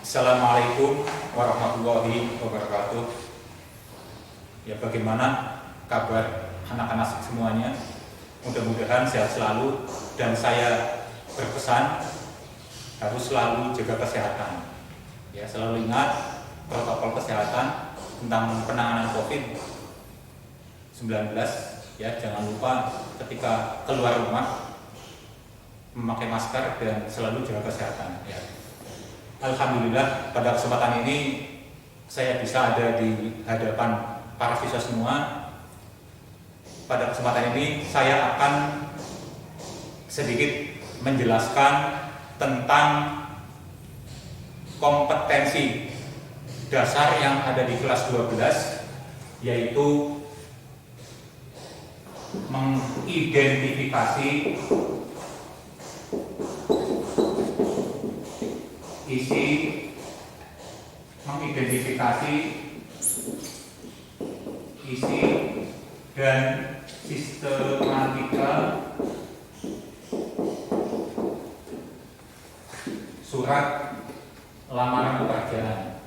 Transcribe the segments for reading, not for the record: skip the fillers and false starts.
Assalamualaikum warahmatullahi wabarakatuh. Ya, bagaimana kabar anak-anak semuanya? Mudah-mudahan sehat selalu, dan saya berpesan harus selalu jaga kesehatan. Ya, selalu ingat protokol kesehatan tentang penanganan COVID-19. Ya, jangan lupa ketika keluar rumah memakai masker dan selalu jaga kesehatan. Ya. Alhamdulillah pada kesempatan ini saya bisa ada di hadapan para siswa semua. Pada kesempatan ini saya akan sedikit menjelaskan tentang kompetensi dasar yang ada di kelas 12, yaitu mengidentifikasi isi, mengidentifikasi isi dan sistematika surat lamaran pekerjaan.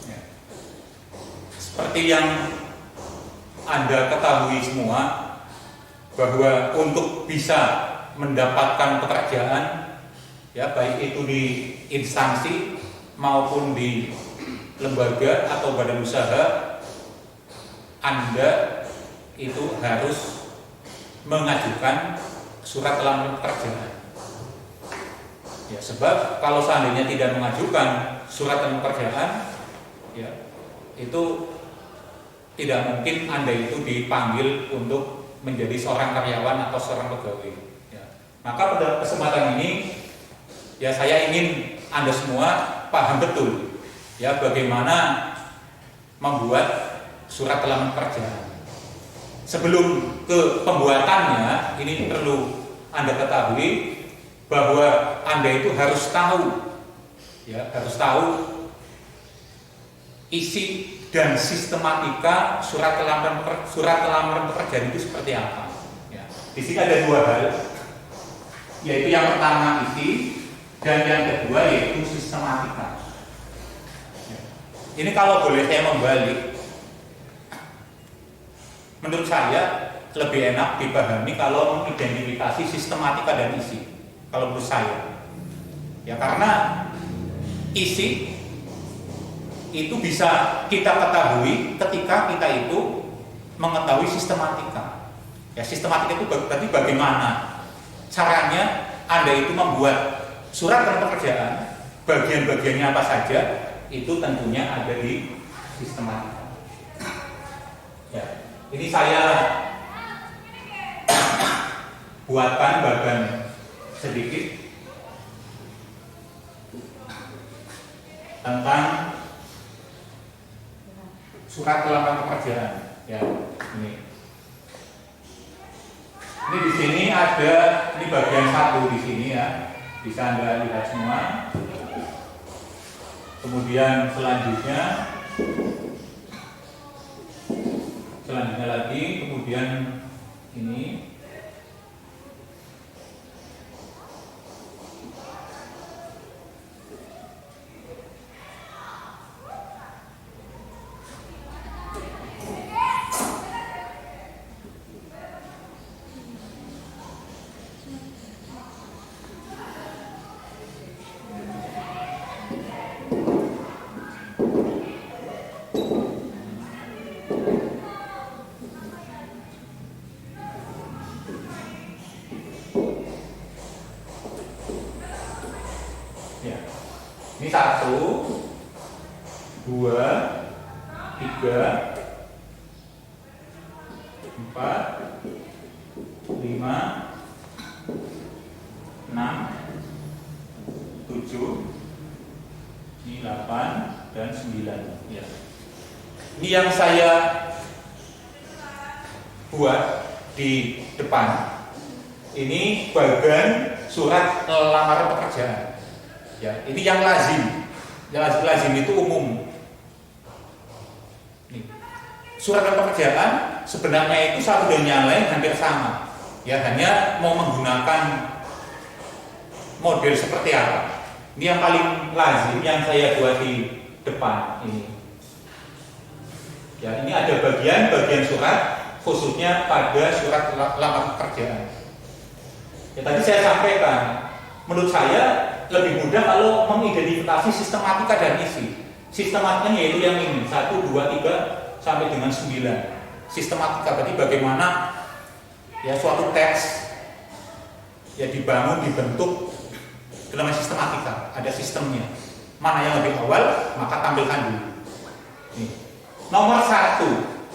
Ya. Seperti yang Anda ketahui semua, bahwa untuk bisa mendapatkan pekerjaan, ya baik itu di instansi maupun di lembaga atau badan usaha, Anda itu harus mengajukan surat lamaran pekerjaan. Ya, sebab kalau seandainya tidak mengajukan surat lamaran pekerjaan, ya itu tidak mungkin Anda itu dipanggil untuk menjadi seorang karyawan atau seorang pegawai. Ya. Maka pada kesempatan ini, ya saya ingin Anda semua paham betul, ya bagaimana membuat surat lamaran pekerjaan. Sebelum ke pembuatannya, ini perlu Anda ketahui bahwa Anda itu harus tahu, ya harus tahu isi dan sistematika surat lamaran pekerjaan itu seperti apa. Ya. Di sini ada dua hal, yaitu yang pertama isi dan yang kedua yaitu sistematika. Ya. Ini kalau boleh saya membalik, menurut saya lebih enak dipahami kalau mengidentifikasi sistematika dan isi. Kalau menurut saya, ya karena isi itu bisa kita ketahui ketika kita itu mengetahui sistematika. Ya, sistematika itu berarti bagaimana caranya Anda itu membuat surat lamaran pekerjaan, bagian-bagiannya apa saja, itu tentunya ada di sistematika. Ya, ini saya buatkan bagan sedikit tentang surat lamaran pekerjaan. Ya, ini di sini ada, ini bagian satu di sini ya, bisa Anda lihat semua. Kemudian selanjutnya lagi, kemudian ini. Ini 1, 2, 3, 4, 5, 6, 7, ini 8 dan 9. Ya. Ini yang saya buat di depan. Ini bagian surat lamaran pekerjaan. Ya, ini yang lazim. Yang lazim itu umum. Nih. Surat pekerjaan sebenarnya itu satu dan yang lain hampir sama. Ya, hanya mau menggunakan model seperti apa. Ini yang paling lazim yang saya buat di depan ini. Ya, ini ada bagian surat khususnya pada surat lamar pekerjaan. Ya, tadi saya sampaikan, menurut saya lebih mudah kalau mengidentifikasi sistematika dan isi. Sistematikanya yaitu yang ini 1, 2, 3 sampai dengan 9. Sistematika berarti bagaimana ya suatu teks ya dibangun, dibentuk, itu namanya sistematika, ada sistemnya. Mana yang lebih awal, maka tampilkan dulu. Nih. Nomor 1,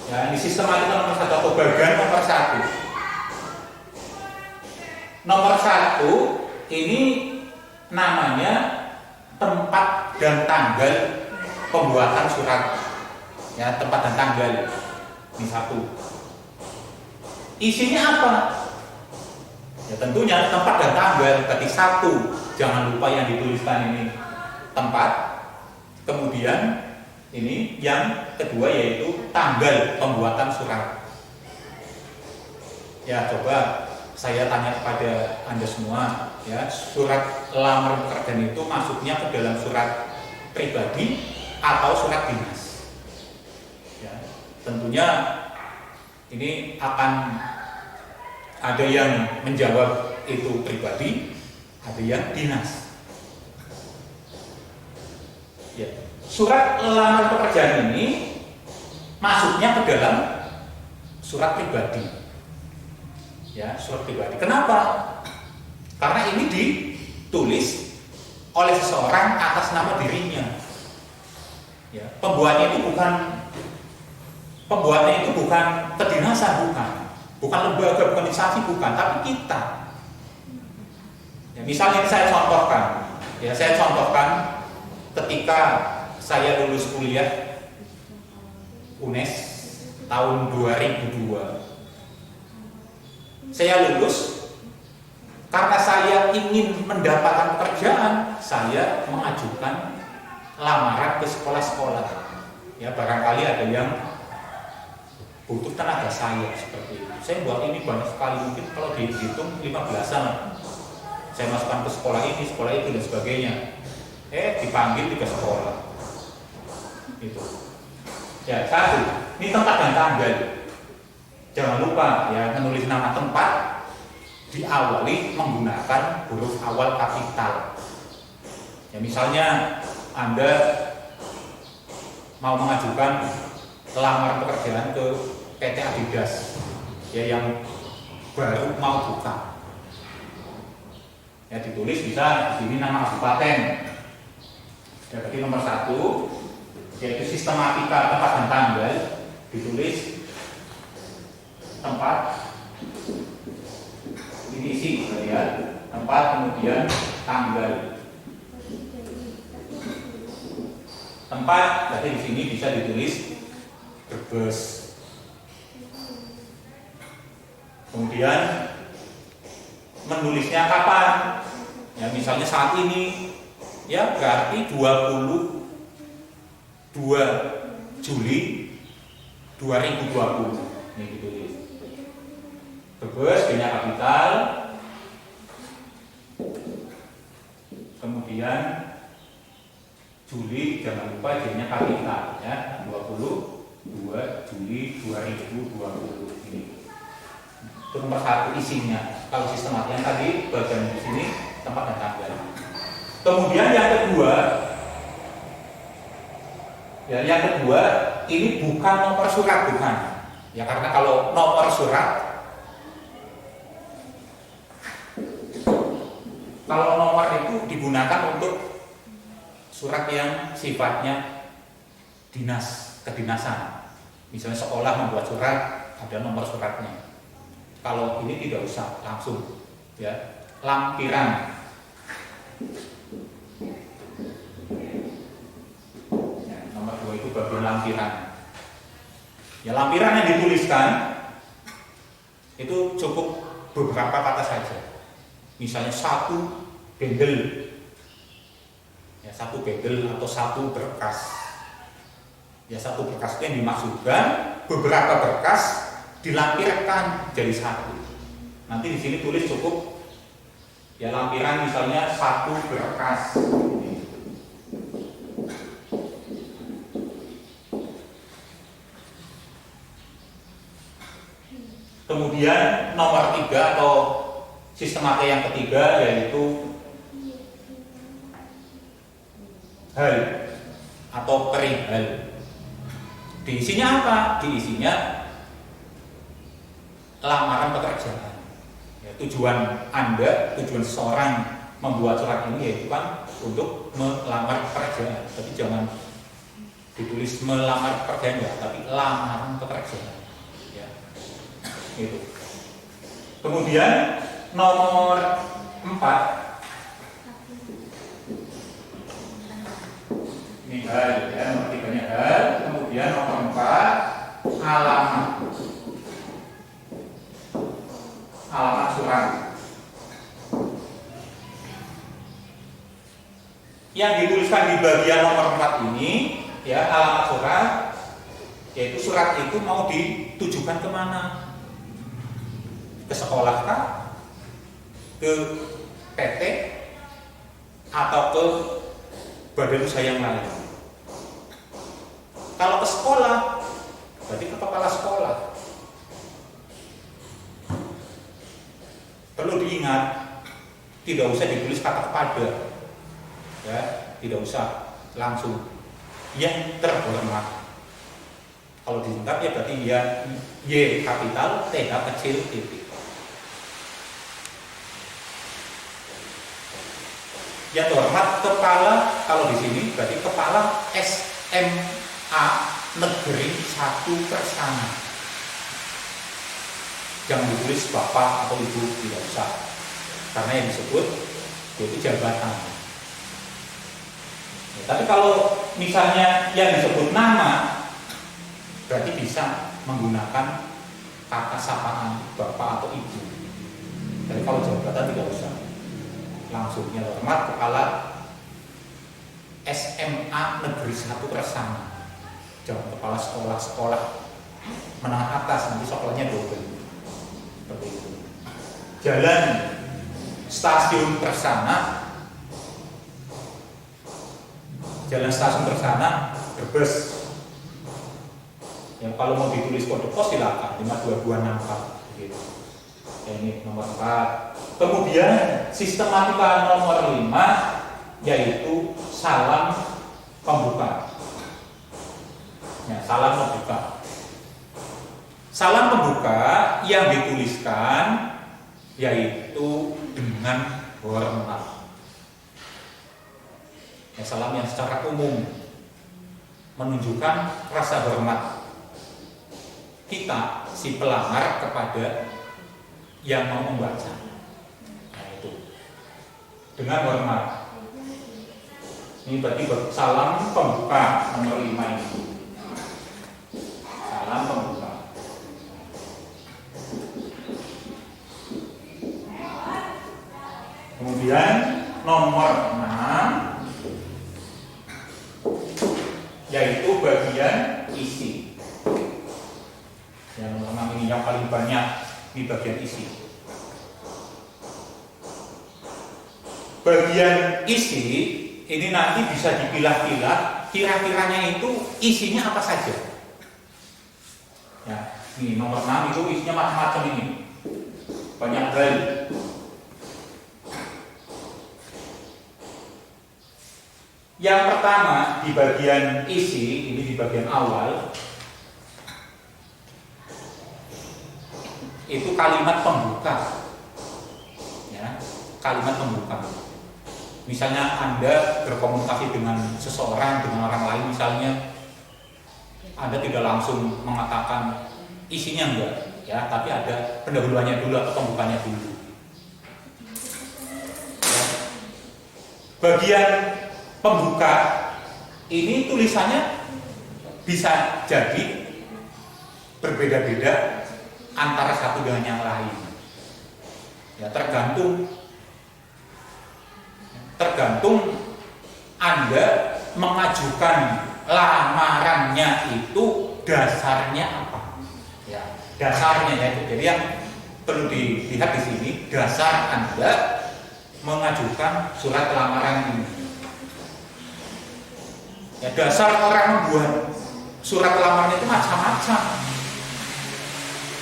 ya ini sistematika nomor 1 atau bagian nomor 1. Nomor 1 ini namanya tempat dan tanggal pembuatan surat. Ya, tempat dan tanggal. Ini 1. Isinya apa? Ya tentunya tempat dan tanggal. Berarti 1, jangan lupa yang dituliskan ini tempat. Kemudian ini yang kedua yaitu tanggal pembuatan surat. Ya, coba saya tanya kepada Anda semua, ya, surat lamar pekerjaan itu masuknya ke dalam surat pribadi atau surat dinas? Ya, tentunya ini akan ada yang menjawab itu pribadi, ada yang dinas. Ya. Surat lamar pekerjaan ini masuknya ke dalam surat pribadi. Ya, surat pribadi. Kenapa? Karena ini ditulis oleh seseorang atas nama dirinya. Ya, pembuatnya itu bukan kedinasan, bukan lembaga, bukan instansi, bukan, tapi kita. Ya, misalnya ini saya contohkan ketika saya lulus kuliah UNES tahun 2002. Saya lulus karena saya ingin mendapatkan pekerjaan, saya mengajukan lamaran ke sekolah-sekolah. Ya, barangkali ada yang butuh tenaga saya seperti itu. Saya buat ini banyak sekali, mungkin kalau dihitung 15-an. Saya masukkan ke sekolah ini, sekolah itu dan sebagainya. Dipanggil 3 sekolah. Itu. Ya, 1. Ini tempat dan tanggal. Jangan lupa ya menulis nama tempat diawali menggunakan huruf awal kapital. Ya, misalnya Anda mau mengajukan lamaran pekerjaan ke PT Adidas, ya yang baru mau buka. Ya, ditulis bisa di sini nama kabupaten. Ya, berarti nomor 1 yaitu sistematika tempat dan tanggal, ditulis tempat, ini isi ya, tempat kemudian tanggal. Tempat berarti di sini bisa ditulis Brebes. Kemudian menulisnya kapan? Ya, misalnya saat ini, ya berarti 22 Juli 2020. Ini ditulis. Brebes, D-nya kapital. Kemudian Juli, jangan lupa D-nya kapital ya, 22 Juli 2020 ini. Itu nomor 1 isinya. Kalau sistematiknya tadi bagian di sini tempat dan tanggal. Kemudian yang kedua, ya yang kedua ini bukan nomor surat, bukan. Ya, karena kalau nomor surat, kalau nomor itu digunakan untuk surat yang sifatnya dinas, kedinasan. Misalnya sekolah membuat surat, ada nomor suratnya. Kalau ini tidak usah, langsung ya, lampiran. Ya, nomor 2 itu bagian lampiran. Ya, lampiran yang dituliskan itu cukup beberapa kata saja. Misalnya 1 bendel, ya 1 bendel atau 1 berkas. Ya, 1 berkas itu yang dimaksudkan beberapa berkas dilampirkan jadi 1. Nanti di sini tulis cukup ya lampiran misalnya 1 berkas. Kemudian nomor 3 atau sistematika yang ketiga yaitu hal atau perihal. Diisinya apa? Diisinya lamaran pekerjaan. Ya, tujuan Anda, tujuan seseorang membuat surat ini yaitu kan untuk melamar pekerjaan. Tapi jangan ditulis melamar pekerjaan ya, tapi lamaran pekerjaan. Ya. Itu. Kemudian nomor 4 ini hal ya, nomor 3-nya hal. Kemudian nomor 4 alamat. Alamat surat. Yang dituliskan di bagian nomor 4 ini ya, alamat surat, yaitu surat itu mau ditujukan kemana? Ke sekolah kah? Ke PT atau ke badan usaha yang lain? Kalau ke sekolah, berarti ke kepala sekolah. Perlu diingat, tidak usah ditulis kata kepada, ya, tidak usah langsung yang terhormat. Kalau disingkat ya berarti ya Y kapital, TH kecil, titik. Yang terhormat kepala, kalau di sini berarti kepala SMA Negeri 1 Kersana. Jangan ditulis bapak atau ibu, tidak usah, karena yang disebut yaitu jabatan. Ya, tapi kalau misalnya yang disebut nama, berarti bisa menggunakan kata sapaan bapak atau ibu. Jadi kalau jabatan tidak usah, langsungnya hormat kepala SMA Negeri 1 Kersana. Jangan kepala sekolah menengah atas, nanti sekolahnya double. Seperti itu. Jalan stasiun Kersana, jalan stasiun Kersana Brebes. Yang kalau mau ditulis kode pos silakan 52264 gitu. Ya, ini nomor 4. Kemudian sistematika nomor 5 yaitu salam pembuka. Ya, salam pembuka. Salam pembuka yang dituliskan yaitu dengan hormat. Ya, salam yang secara umum menunjukkan rasa hormat kita si pelamar kepada yang mau membaca. Nah, itu dengan hormat. Ini berarti salam pembuka nomor 5 ini. Salam pembuka. Kemudian nomor 6 yaitu bagian isi. Yang nomor 6 ini yang paling banyak di bagian isi. Bagian isi ini nanti bisa dipilah-pilah kira-kiranya itu isinya apa saja. Ya, ini nomor 6 itu isinya macam-macam ini. Banyak hal. Yang pertama di bagian isi, ini di bagian awal, itu kalimat pembuka. Ya, kalimat pembuka. Misalnya Anda berkomunikasi dengan seseorang, dengan orang lain misalnya, Anda tidak langsung mengatakan isinya enggak, ya, tapi ada pendahuluannya dulu atau pembukanya dulu. Ya. Bagian pembuka ini tulisannya bisa jadi berbeda-beda antara satu dengan yang lain. Ya, tergantung Anda mengajukan lamarannya itu dasarnya apa. Ya, dasarnya ya. Jadi yang perlu dilihat di sini dasar Anda mengajukan surat lamaran ini. Ya, dasar orang membuat surat lamaran itu macam-macam.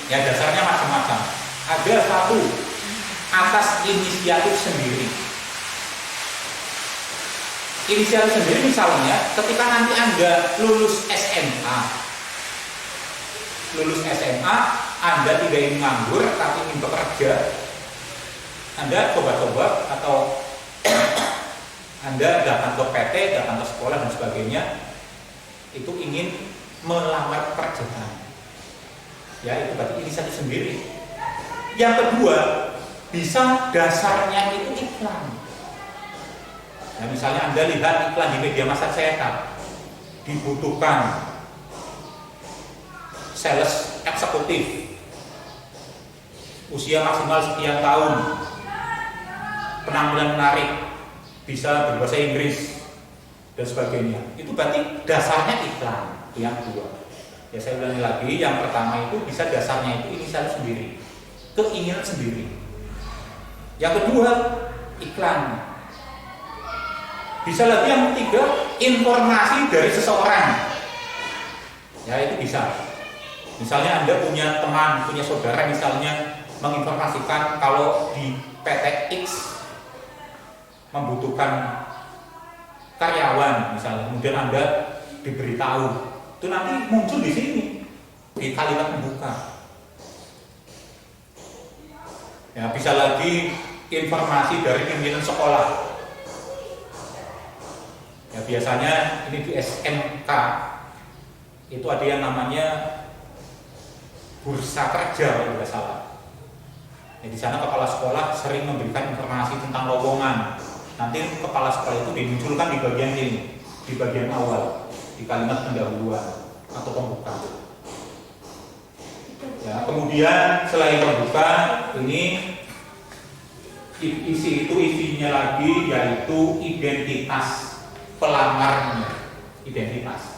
Ya, dasarnya macam-macam. Ada satu, atas inisiatif sendiri. Inisiatif sendiri misalnya ketika nanti Anda lulus SMA. Anda tidak ingin nganggur tapi ingin bekerja. Anda coba-coba atau Anda datang ke PT, datang ke sekolah dan sebagainya, itu ingin melamar pekerjaan. Ya, itu berarti inisiatif sendiri. Yang kedua, bisa dasarnya itu iklan. Nah, misalnya Anda lihat iklan di media massa cetak, dibutuhkan sales eksekutif, usia maksimal sekian tahun, penampilan menarik, bisa berbahasa Inggris dan sebagainya. Itu berarti dasarnya iklan. Yang kedua, ya saya ulangi lagi, yang pertama itu bisa dasarnya itu inisiatif sendiri, keinginan sendiri. Yang kedua, iklan. Bisa lagi yang ketiga, informasi dari seseorang. Ya, itu bisa. Misalnya Anda punya teman, punya saudara misalnya menginformasikan kalau di PT X membutuhkan karyawan misalnya, kemudian Anda diberitahu, itu nanti muncul di sini di kalimat pembuka. Ya, bisa lagi informasi dari pimpinan sekolah. Ya, biasanya ini di SMK itu ada yang namanya bursa kerja kalau tidak salah. Ya, di sana kepala sekolah sering memberikan informasi tentang lowongan. Nanti kepala sekolah itu dimunculkan di bagian ini, di bagian awal, di kalimat pendahuluan atau pembuka. Ya, kemudian selain pembuka, ini isinya lagi yaitu identitas pelamarnya, identitas.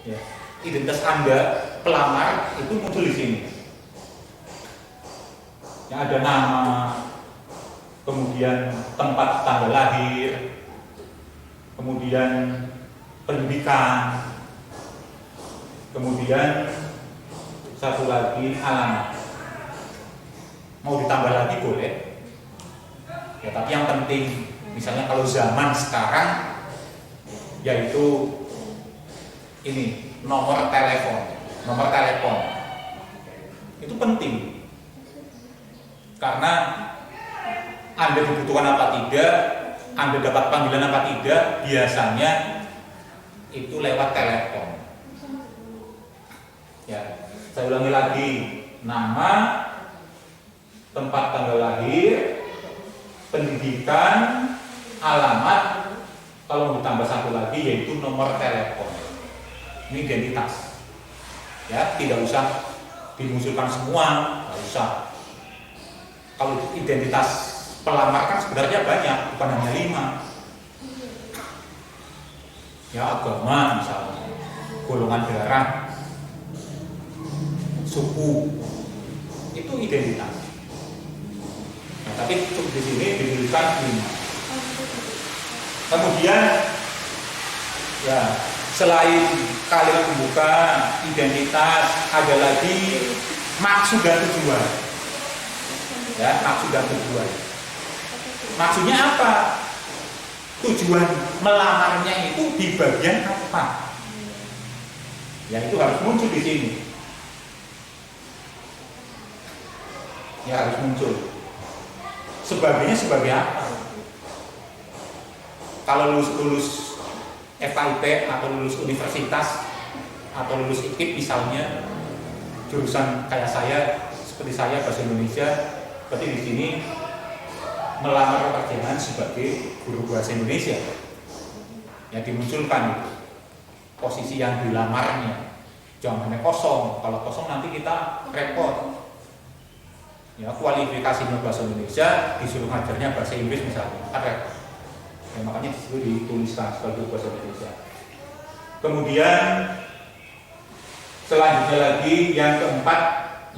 Ya, identitas Anda pelamar itu muncul di sini. Ya, ada nama, kemudian tempat tanggal lahir, kemudian pendidikan, kemudian satu lagi alamat. Mau ditambah lagi boleh. Ya, tapi yang penting, misalnya kalau zaman sekarang, yaitu ini nomor telepon itu penting karena Anda dibutuhkan apa tidak, Anda dapat panggilan apa tidak, biasanya itu lewat telepon. Ya, saya ulangi lagi, nama, tempat tanggal lahir, pendidikan, alamat, kalau ditambah satu lagi yaitu nomor telepon. Ini identitas. Ya, tidak usah dimunculkan semua, nggak usah. Kalau identitas pelamar kan sebenarnya banyak, bukan hanya 5. Ya, agama misalnya, golongan darah, suku, itu identitas. Nah, tapi di sini dituliskan 5. Kemudian, ya, selain kalimat pembuka, identitas, ada lagi maksud dan tujuan. Ya, maksud dan tujuan. Maksudnya apa? Tujuan melamarnya itu di bagian apa? Ya, itu harus muncul di sini. Ya, harus muncul. Sebagainya sebagai apa? Kalau lulus FKIP atau lulus universitas atau lulus IKIP misalnya, jurusan kayak saya, seperti saya bahasa Indonesia, berarti di sini melamar pekerjaan sebagai guru bahasa Indonesia. Ya, dimunculkan posisi yang dilamarnya, jangan hanya kosong. Kalau kosong nanti kita repot. Ya, kualifikasinya bahasa Indonesia, disuruh ngajarnya bahasa Inggris misalnya, kan repot. Ya, makanya disitu dituliskan sebagai bahasa Indonesia. Kemudian Selanjutnya lagi yang keempat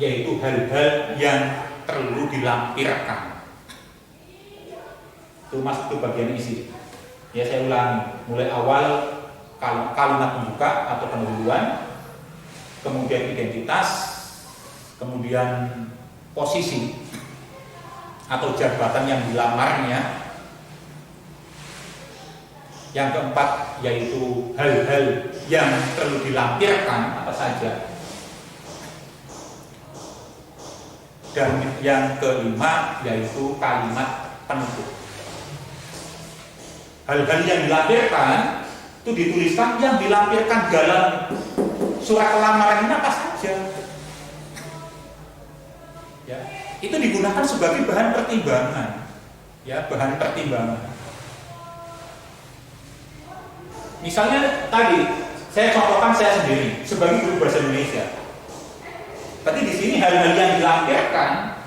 yaitu hal-hal yang perlu dilampirkan. Itu masuk ke bagian isi. Ya saya ulangi, mulai awal kalimat pembuka atau pendahuluan, kemudian identitas, kemudian posisi atau jabatan yang dilamarnya. Yang keempat yaitu hal-hal yang perlu dilampirkan apa saja. Dan yang kelima yaitu kalimat penutup. Hal-hal yang dilampirkan itu dituliskan yang dilampirkan dalam surat lamaran ini apa saja. Ya, itu digunakan sebagai bahan pertimbangan. Ya, bahan pertimbangan. Misalnya tadi saya contohkan saya sendiri sebagai guru bahasa Indonesia. Berarti di sini hal-hal yang dilampirkan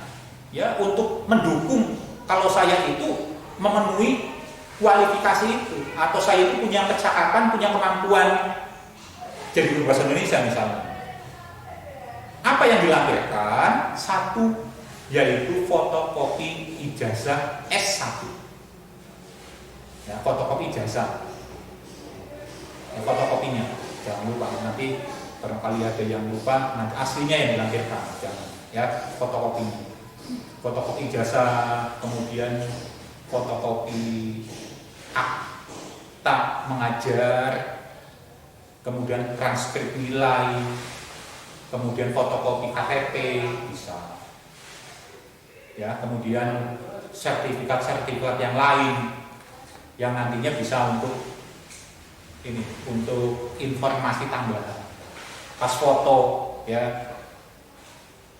ya untuk mendukung kalau saya itu memenuhi kualifikasi itu atau saya itu punya kecakapan, punya kemampuan jadi guru bahasa Indonesia misalnya. Apa yang dilampirkan? Satu yaitu fotokopi ijazah S1. Ya, fotokopi ijazah. Ya, fotokopinya jangan lupa, nanti barangkali ada yang lupa, nanti aslinya yang dilampirkan jangan ya, fotokopinya, fotokopi ijazah, kemudian fotokopi akta mengajar, kemudian transkrip nilai, kemudian fotokopi KTP bisa ya, kemudian sertifikat-sertifikat yang lain yang nantinya bisa untuk ini, untuk informasi tambahan. Pas foto ya,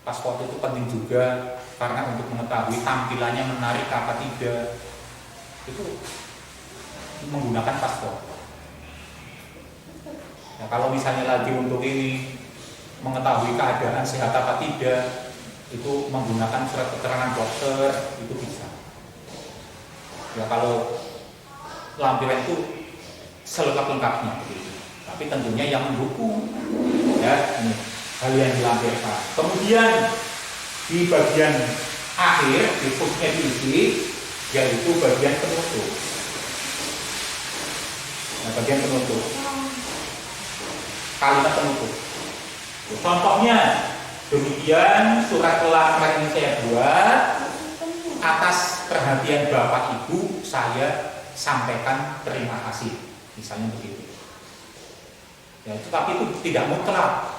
pas foto itu penting juga karena untuk mengetahui tampilannya menarik apa tidak, itu menggunakan pas foto. Ya, kalau misalnya lagi untuk ini mengetahui keadaan sehat apa tidak, itu menggunakan surat keterangan dokter itu bisa. Ya kalau lampiran itu selengkap-lengkapnya begitu. Tapi tentunya yang mendukung ya ini hal yang dilampirkan. Kemudian di bagian akhir di footnya diisi yaitu bagian penutup. Nah, bagian penutup. Kalimat penutup. Contohnya demikian surat lamaran ini saya buat atas perhatian Bapak Ibu saya sampaikan terima kasih. Misalnya begitu. Ya, tapi itu tidak mutlak.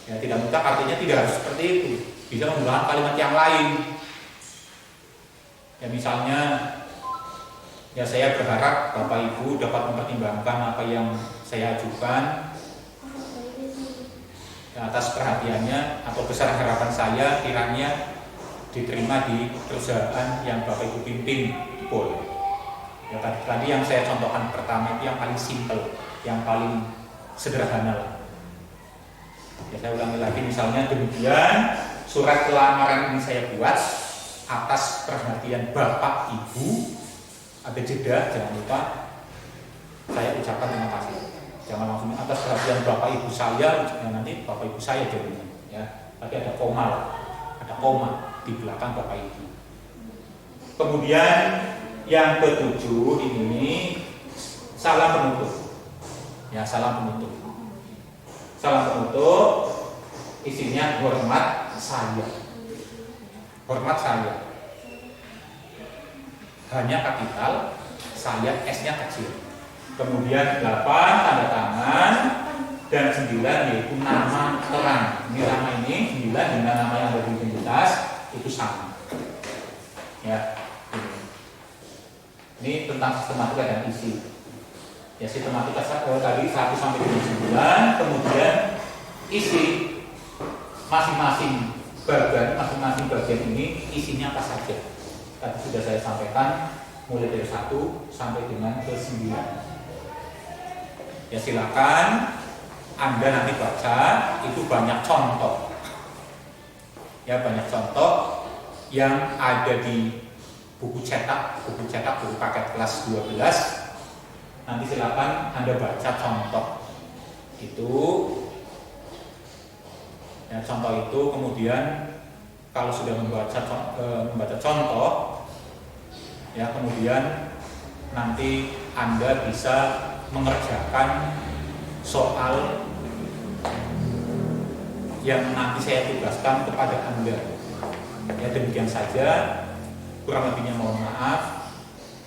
Ya, tidak mutlak artinya tidak harus seperti itu. Bisa menggunakan kalimat yang lain. Ya, misalnya, ya saya berharap Bapak Ibu dapat mempertimbangkan apa yang saya ajukan. Ya, atas perhatiannya atau besar harapan saya kiranya diterima di perusahaan yang Bapak Ibu pimpin. Boleh. Ya, tadi yang saya contohkan pertama itu yang paling simpel, yang paling sederhana lah. Ya, saya ulangi lagi misalnya demikian surat lamaran ini saya buat atas perhatian Bapak Ibu, ada jeda jangan lupa saya ucapkan terima kasih. Jangan langsung atas perhatian Bapak Ibu saya, ya nanti Bapak Ibu saya jadinya ya. Tapi ada koma lah, ada koma di belakang Bapak Ibu. Kemudian yang ketujuh ini salam penutup. Ya, salam penutup. Salam penutup isinya hormat saya. Hormat saya. Hanya kapital, saya S-nya kecil. Kemudian 8 tanda tangan dan 9 yaitu nama terang. Ini nama ini 9 dengan nama yang ada di identitas itu sama. Ya. Ini tentang sistematika dan isi. Ya, sistematika tadi 1 sampai dengan 9, kemudian isi masing-masing bagian ini isinya apa saja. Tadi sudah saya sampaikan mulai dari 1 sampai dengan ke 9. Ya, silakan Anda nanti baca, itu banyak contoh. Ya, banyak contoh yang ada di buku cetak, buku paket kelas 12. Nanti silakan Anda baca contoh itu. Ya, contoh itu kemudian kalau sudah membaca contoh, ya kemudian nanti Anda bisa mengerjakan soal yang nanti saya tugaskan kepada Anda. Ya, demikian saja, kurang lebihnya mohon maaf.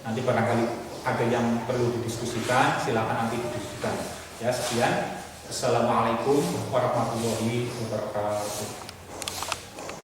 Nanti barangkali ada yang perlu didiskusikan, silakan nanti didiskusikan. Ya, sekian. Assalamualaikum warahmatullahi wabarakatuh.